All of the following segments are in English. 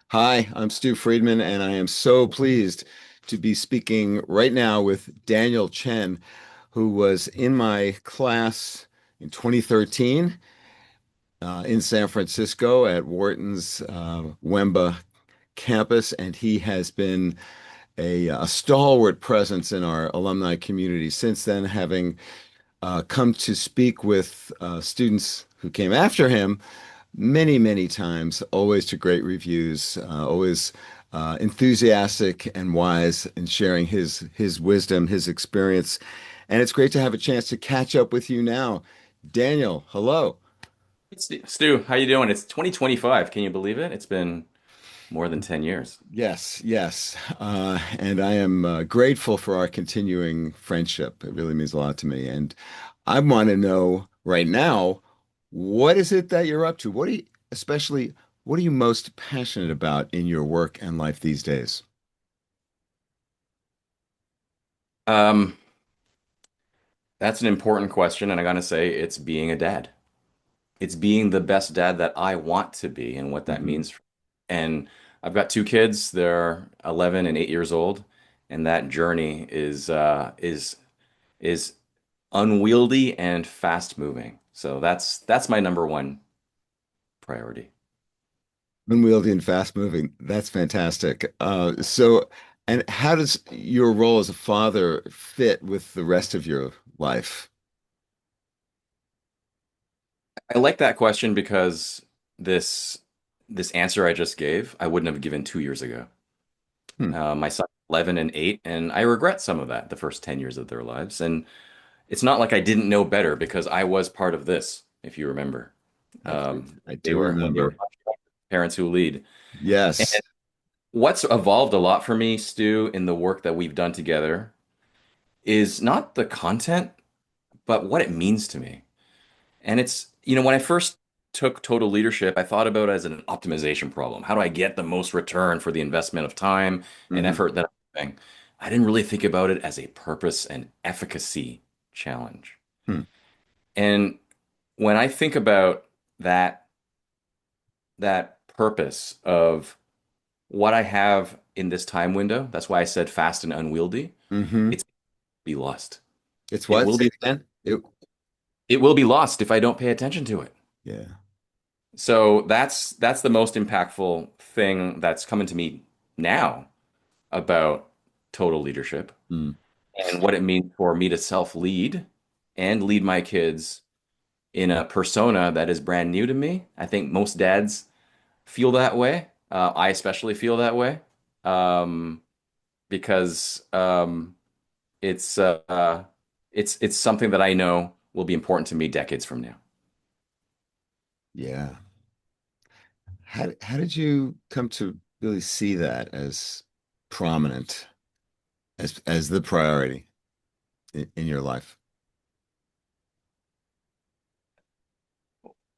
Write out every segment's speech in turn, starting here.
Hi, I'm Stu Friedman, and I am so pleased to be speaking right now with Daniel Chen, who was in my class in 2013 in San Francisco at Wharton's Wemba campus, and he has been a stalwart presence in our alumni community since then, having come to speak with students who came after him many, many times, always to great reviews, always enthusiastic and wise in sharing his wisdom, his experience. And it's great to have a chance to catch up with you now. Daniel, hello. Stu, how you doing? It's 2025. Can you believe it? It's been more than 10 years. Yes, yes. And I am grateful for our continuing friendship. It really means a lot to me. And I want to know right now, what is it that you're up to? Especially, what are you most passionate about in your work and life these days? Um, that's an important question, and I gotta say, it's being a dad. It's being the best dad that I want to be, and what that Mhm. means. And I've got two kids. They're 11 and 8 years old, and that journey is unwieldy and fast moving. So that's my number one priority. Unwieldy and fast moving. That's fantastic. And how does your role as a father fit with the rest of your life? I like that question because this this answer I just gave, I wouldn't have given 2 years ago. Hmm. My son 11 and 8, and I regret some of that, the first 10 years of their lives. And it's not like I didn't know better because I was part of this, if you remember. I They do were when they were remember. parents who lead. And Yes. what's evolved a lot for me, Stu, in the work that we've done together is not the content, but what it means to me. And when I first took total leadership, I thought about it as an optimization problem. How do I get the most return for the investment of time and Hmm. effort that I'm doing? I didn't really think about it as a purpose and efficacy challenge. Hmm. And when I think about that, that purpose of what I have in this time window, that's why I said fast and unwieldy, Hmm. it's be lost. It's It what? will Say be it again. it will be lost if I don't pay attention to it. Yeah. So that's the most impactful thing that's coming to me now about total leadership Hmm. and what it means for me to self-lead and lead my kids in a persona that is brand new to me. I think most dads feel that way. I especially feel that way um, because it's it's something that I know will be important to me decades from now. Yeah. How did you come to really see that as prominent, as the priority in your life?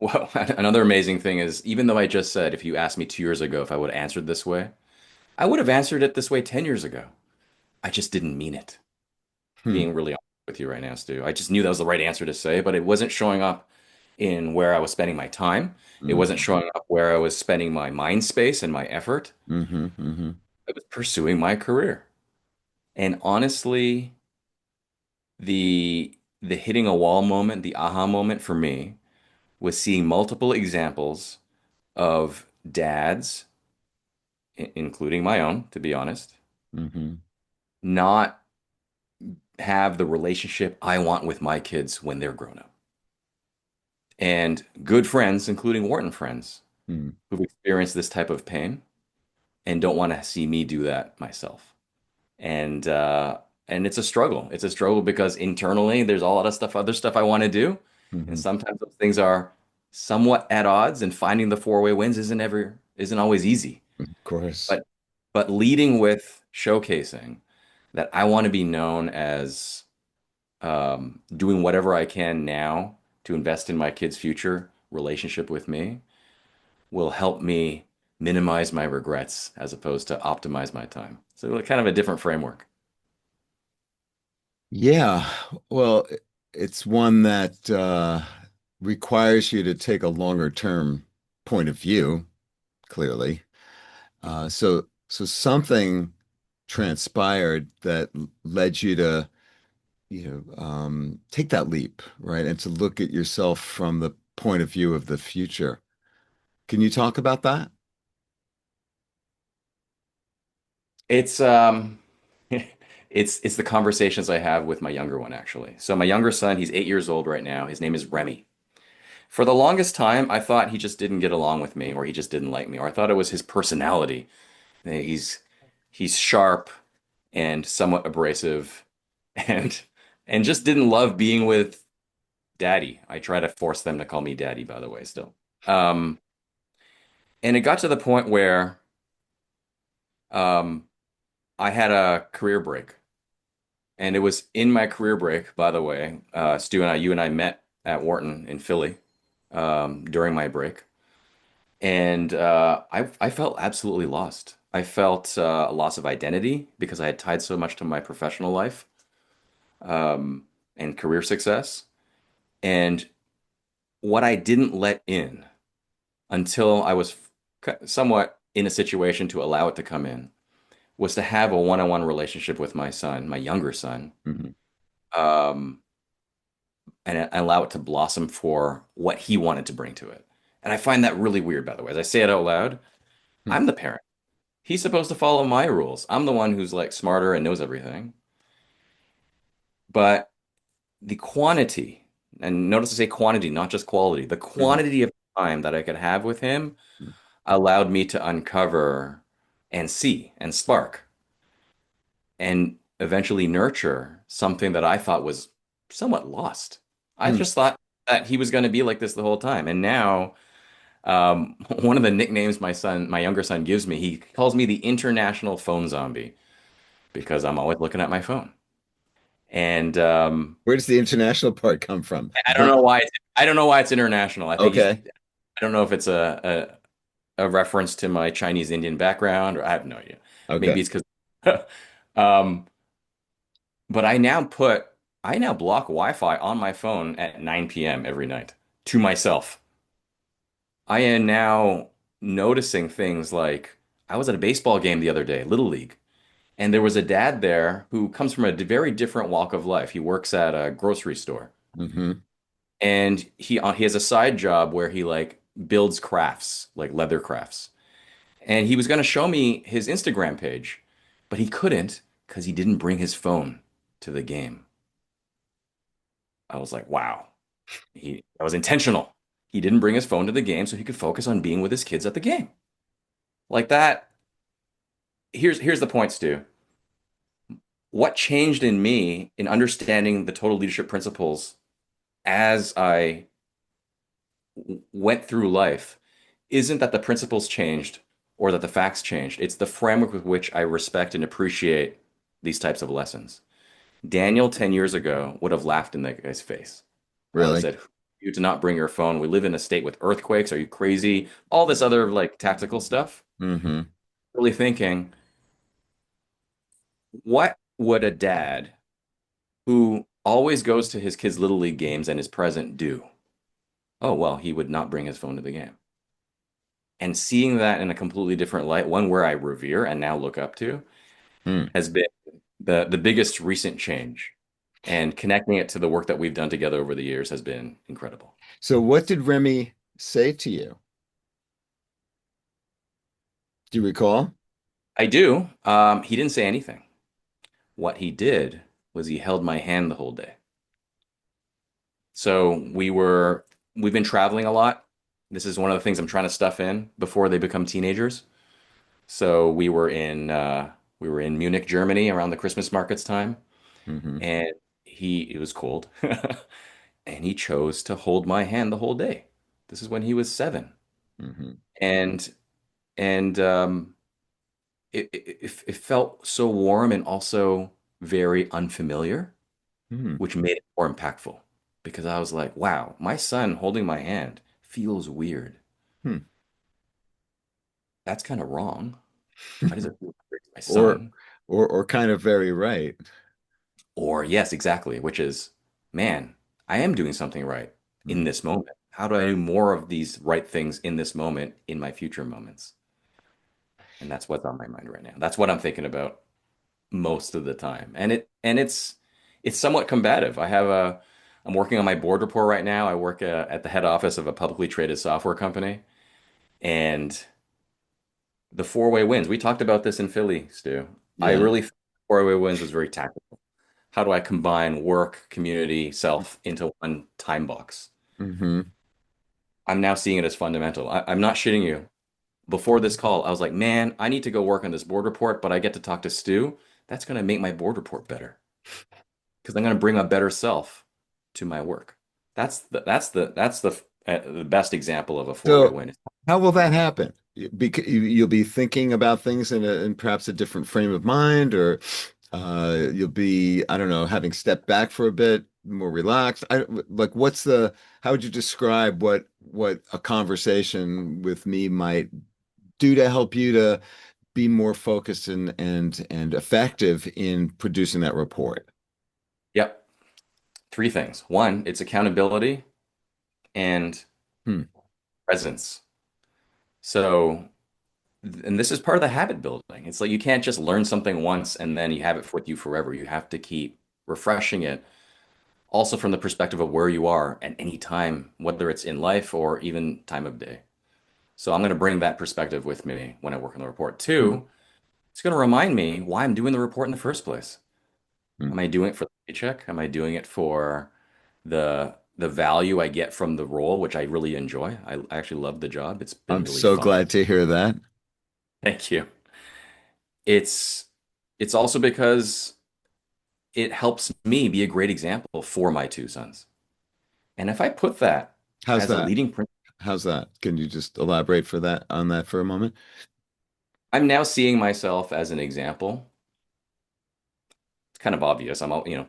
Well, another amazing thing is even though I just said if you asked me 2 years ago if I would have answered this way, I would have answered it this way 10 years ago. I just didn't mean it. Hmm. Being really honest with you right now, Stu. I just knew that was the right answer to say, but it wasn't showing up in where I was spending my time. It wasn't Hmm. showing up where I was spending my mind space and my effort. Hmm. Hmm. I was pursuing my career. And honestly, the hitting a wall moment, the aha moment for me was seeing multiple examples of dads, including my own, to be honest, Hmm. not have the relationship I want with my kids when they're grown up. And good friends, including Wharton friends, Hmm. who've experienced this type of pain and don't want to see me do that myself. And and it's a struggle. It's a struggle because internally there's a lot of stuff, other stuff I want to do. And Hmm. sometimes those things are somewhat at odds, and finding the four-way wins isn't always easy. Of course. But leading with showcasing that I want to be known as doing whatever I can now to invest in my kids' future relationship with me will help me minimize my regrets as opposed to optimize my time. So kind of a different framework. Yeah. Well, it's one that requires you to take a longer term point of view, clearly. So something transpired that led you to, take that leap, right? And to look at yourself from the point of view of the future. Can you talk about that? It's it's the conversations I have with my younger one actually. So my younger son, he's 8 years old right now. His name is Remy. For the longest time, I thought he just didn't get along with me, or he just didn't like me, or I thought it was his personality. He's he's sharp and somewhat abrasive, and just didn't love being with Daddy. I try to force them to call me Daddy, by the way, still. Um, and it got to the point where um, I had a career break. And it was in my career break, by the way. Stu and you and I met at Wharton in Philly during my break. And I felt absolutely lost. I felt a loss of identity because I had tied so much to my professional life um, and career success. And what I didn't let in until I was somewhat in a situation to allow it to come in was to have a one-on-one relationship with my son, my younger son, Mhm. um, and allow it to blossom for what he wanted to bring to it. And I find that really weird, by the way. As I say it out loud, Hmm. I'm the parent. He's supposed to follow my rules. I'm the one who's like smarter and knows everything. But the quantity, and notice I say quantity, not just quality, the Mhm. quantity of time that I could have with him allowed me to uncover and see and spark and eventually nurture something that I thought was somewhat lost. I Hmm. just thought that he was going to be like this the whole time. And now, one of the nicknames my younger son gives me, he calls me the international phone zombie because I'm always looking at my phone. And Where does the international part come from? I don't know why I don't know why it's international. I think Okay. I don't know if it's a reference to my Chinese Indian background, or I have no idea. Maybe Okay. it's because, um, but I now block Wi-Fi on my phone at 9 p.m. every night to myself. I am now noticing things like I was at a baseball game the other day, Little League, and there was a dad there who comes from a very different walk of life. He works at a grocery store, Hmm. and he has a side job where he like builds crafts, like leather crafts. And he was going to show me his Instagram page, but he couldn't because he didn't bring his phone to the game. I was like, wow, that was intentional. He didn't bring his phone to the game so he could focus on being with his kids at the game. Like that. Here's the point, Stu. What changed in me in understanding the total leadership principles as I went through life isn't that the principles changed or that the facts changed. It's the framework with which I respect and appreciate these types of lessons. Daniel 10 years ago would have laughed in that guy's face. I would have Really? said, you to not bring your phone. We live in a state with earthquakes. Are you crazy? All this other like tactical stuff. Hmm. Really thinking, what would a dad who always goes to his kids' little league games and is present do? Oh, well, he would not bring his phone to the game. And seeing that in a completely different light, one where I revere and now look up to, Hmm. has been the biggest recent change. And connecting it to the work that we've done together over the years has been incredible. So what did Remy say to you? Do you recall? I do. He didn't say anything. What he did was he held my hand the whole day. So we've been traveling a lot. This is one of the things I'm trying to stuff in before they become teenagers. So we were in Munich, Germany around the Christmas markets time, Hmm. and it was cold, and he chose to hold my hand the whole day. This is when he was 7, Hmm. and and it felt so warm and also very unfamiliar, Hmm. which made it more impactful because I was like, wow, my son holding my hand feels weird. Hmm. That's kind of wrong. Why does it feel weird to my Or son? or kind of very right. Or yes, exactly, which is, man, I am doing something right in Hmm. this moment. How do I do more of these right things in this moment in my future moments? And that's what's on my mind right now. That's what I'm thinking about most of the time. And it's somewhat combative. I'm working on my board report right now. I work at the head office of a publicly traded software company, and the four-way wins. We talked about this in Philly, Stu. I Yeah. really think four-way wins was very tactical. How do I combine work, community, self into one time box? Hmm. I'm now seeing it as fundamental. I'm not shitting you. Before this call, I was like, man, I need to go work on this board report, but I get to talk to Stu. That's going to make my board report better because I'm going to bring a better self to my work. That's the best example of a four-way So win. how will that happen? Because you'll be thinking about things in perhaps a different frame of mind, or you'll be, I don't know, having stepped back for a bit, more relaxed. Like, how would you describe what a conversation with me might do to help you to be more focused and effective in producing that report? Yep. Three things. One, it's accountability and Hmm. presence. So, and this is part of the habit building. It's like you can't just learn something once and then you have it with you forever. You have to keep refreshing it, also from the perspective of where you are at any time, whether it's in life or even time of day. So I'm going to bring that perspective with me when I work on the report. Hmm. Two, it's going to remind me why I'm doing the report in the first place. Hmm. Am I doing it for the paycheck? Am I doing it for the value I get from the role, which I really enjoy? I actually love the job. It's been I'm really so fun. glad to hear that. Thank you. It's it's also because it helps me be a great example for my two sons. And if I put that How's as a that? leading principle, How's that? Can you just elaborate on that for a moment? I'm now seeing myself as an example. It's kind of obvious.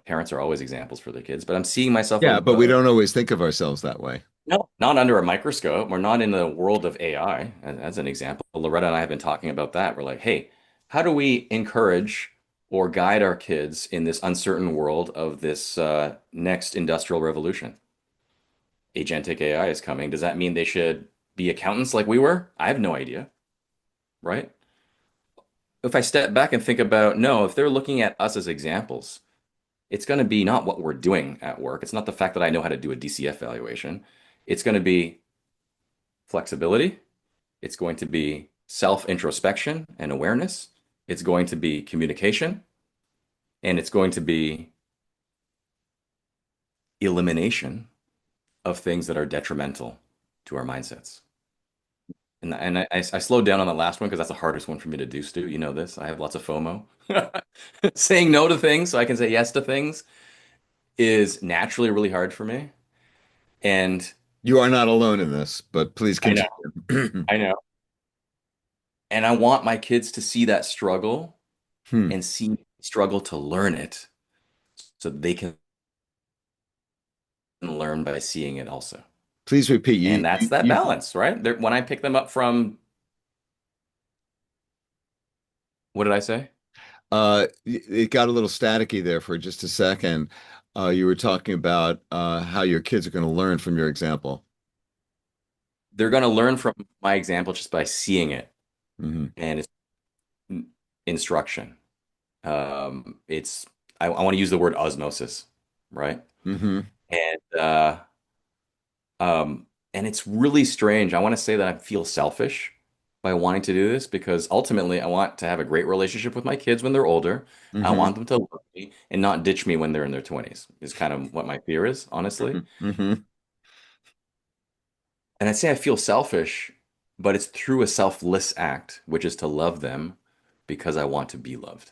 Parents are always examples for their kids, but I'm seeing myself Yeah, but we don't always think of ourselves that way. no, not under a microscope. We're not in the world of AI, as an example. Loretta and I have been talking about that. We're like, hey, how do we encourage or guide our kids in this uncertain world of this next industrial revolution? Agentic AI is coming. Does that mean they should be accountants like we were? I have no idea, right? If I step back and think about, no, if they're looking at us as examples, it's going to be not what we're doing at work. It's not the fact that I know how to do a DCF valuation. It's going to be flexibility. It's going to be self-introspection and awareness. It's going to be communication, and it's going to be elimination of things that are detrimental to our mindsets. And I slowed down on the last one because that's the hardest one for me to do, Stu. You know this. I have lots of FOMO. Saying no to things so I can say yes to things is naturally really hard for me. And You are not alone in this, but please I know, continue. I know. And I want my kids to see that struggle Hmm. and see me struggle to learn it so they can learn by seeing it also. Please repeat. And that's that balance, right? When I pick them up from, what did I say? It got a little staticky there for just a second. You were talking about how your kids are going to learn from your example. They're going to learn from my example just by seeing it. Hmm. And it's instruction. I want to use the word osmosis, right? Hmm. And and it's really strange. I want to say that I feel selfish by wanting to do this because ultimately I want to have a great relationship with my kids when they're older. I Hmm. want them to love me and not ditch me when they're in their 20s, is kind of what my fear is, honestly. Hmm. And I'd say I feel selfish, but it's through a selfless act, which is to love them because I want to be loved.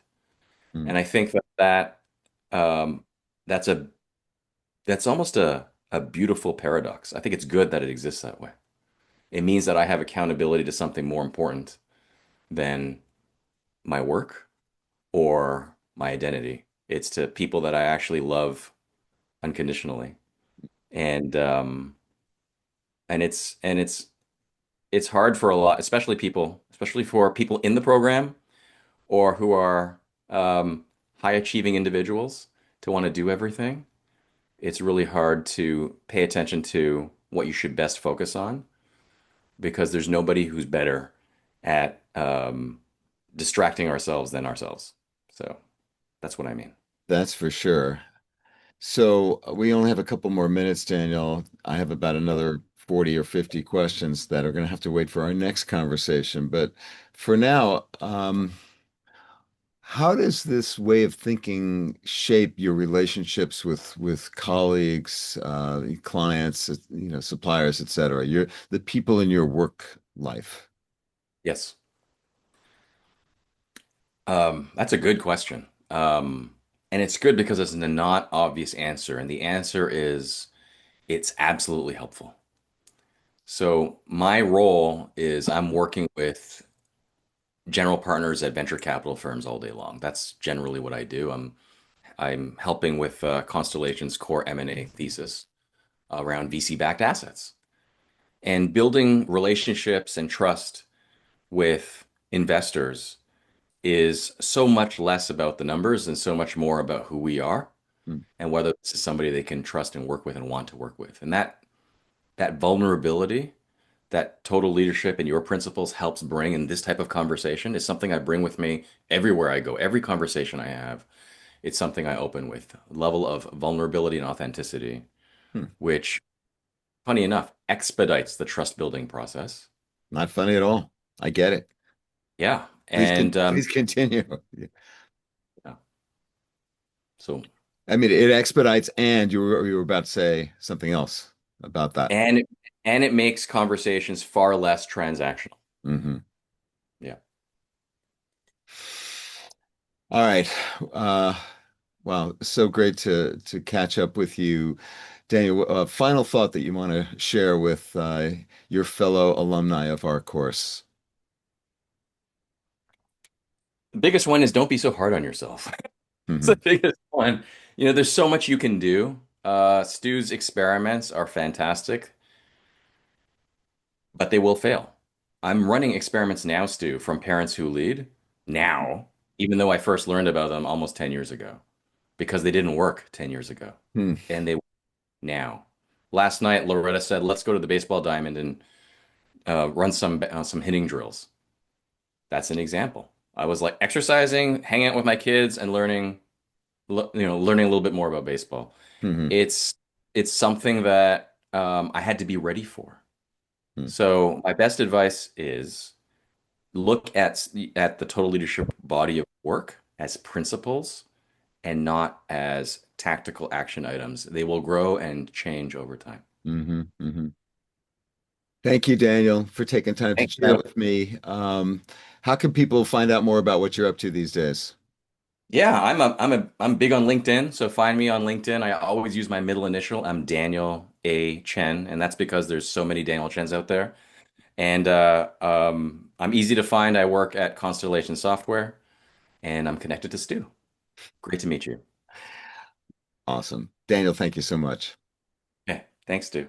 Hmm. And I think um, that's a that's almost a beautiful paradox. I think it's good that it exists that way. It means that I have accountability to something more important than my work or my identity. It's to people that I actually love unconditionally. And it's hard for a lot, especially for people in the program or who are high achieving individuals to want to do everything. It's really hard to pay attention to what you should best focus on because there's nobody who's better at distracting ourselves than ourselves. So that's what I mean. That's for sure. So we only have a couple more minutes, Daniel. I have about another 40 or 50 questions that are going to have to wait for our next conversation. But for now, how does this way of thinking shape your relationships with colleagues, clients, suppliers, et cetera? You're the people in your work life. Yes. That's a good question. And it's good because it's a not obvious answer. And the answer is it's absolutely helpful. So my role is I'm working with general partners at venture capital firms all day long. That's generally what I do. I'm helping with Constellation's core M&A thesis around VC-backed assets and building relationships and trust with investors is so much less about the numbers and so much more about who we are Hmm. and whether this is somebody they can trust and work with and want to work with. And that vulnerability, that total leadership and your principles helps bring in this type of conversation is something I bring with me everywhere I go. Every conversation I have, it's something I open with. Level of vulnerability and authenticity, Hmm. which, funny enough, expedites the trust building process. Not funny at all. I get it. Yeah. Please, And please continue. yeah. So I mean, it expedites, and you were about to say something else about that. and and it makes conversations far less transactional. Hmm. Yeah. All right. Uh, wow, so great to catch up with you, Daniel. Final thought that you want to share with your fellow alumni of our course. The biggest one is don't be so hard on yourself. It's the Hmm. biggest one. There's so much you can do. Stu's experiments are fantastic, but they will fail. I'm running experiments now, Stu, from Parents Who Lead now, even though I first learned about them almost 10 years ago, because they didn't work 10 years ago. Hmm. And they work now. Last night, Loretta said, let's go to the baseball diamond and run some hitting drills. That's an example. I was like exercising, hanging out with my kids, and learning a little bit more about baseball. Hmm. It's it's something that I had to be ready for. Hmm. So my best advice is look at the total leadership body of work as principles and not as tactical action items. They will grow and change over time. Hmm. Hmm. Thank you, Daniel, for taking time to Thank chat you. with me. How can people find out more about what you're up to these days? Yeah, I'm big on LinkedIn, so find me on LinkedIn. I always use my middle initial. I'm Daniel A. Chen, and that's because there's so many Daniel Chens out there. And I'm easy to find. I work at Constellation Software, and I'm connected to Stu. Great to meet you. Awesome. Daniel, thank you so much. Okay, thanks, Stu.